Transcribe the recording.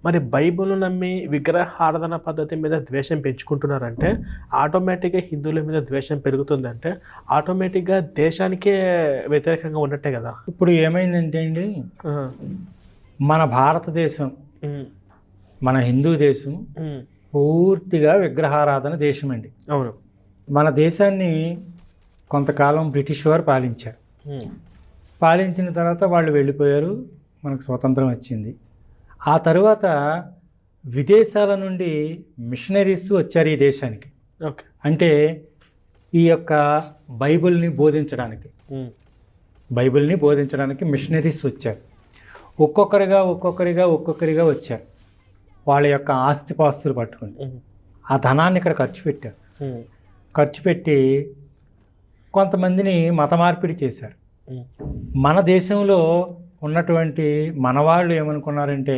మరి బైబిల్‌ను నమ్మి విగ్రహారాధన పద్ధతి మీద ద్వేషం పెంచుకుంటున్నారంటే, ఆటోమేటిక్‌గా హిందువుల మీద ద్వేషం పెరుగుతుందంటే, ఆటోమేటిక్‌గా దేశానికే వ్యతిరేకంగా ఉన్నట్టే గదా! ఇప్పుడు ఏమైందంటే అండి, ఆ! మన భారతదేశం, హ్మ్. మన హిందూ దేశం హ్మ్. పూర్తిగా విగ్రహారాధన దేశం అండి. అవును. మన దేశాన్ని కొంతకాలం బ్రిటిష్ వారు పాలించారు. హ్మ్. పాలించిన తర్వాత వాళ్ళు వెళ్ళిపోయారు. మనకు స్వతంత్రం వచ్చింది. ఆ తరువాత విదేశాల నుండి మిషనరీస్ వచ్చారు ఈ దేశానికి. ఓకే. అంటే ఈ యొక్క బైబిల్ని బోధించడానికి హ్మ్. బైబిల్ని బోధించడానికి మిషనరీస్ వచ్చారు. ఒక్కొక్కరిగా వచ్చారు. వాళ్ళ యొక్క ఆస్తిపాస్తులు పట్టుకొని హ్మ్. ఆ ధనాన్ని ఇక్కడ ఖర్చు పెట్టారు. హ్మ్. ఖర్చు పెట్టి కొంతమందిని మత మార్పిడి చేశారు. హ్మ్. మన దేశంలో ఉన్నటువంటి మనవాళ్ళు ఏమనుకున్నారంటే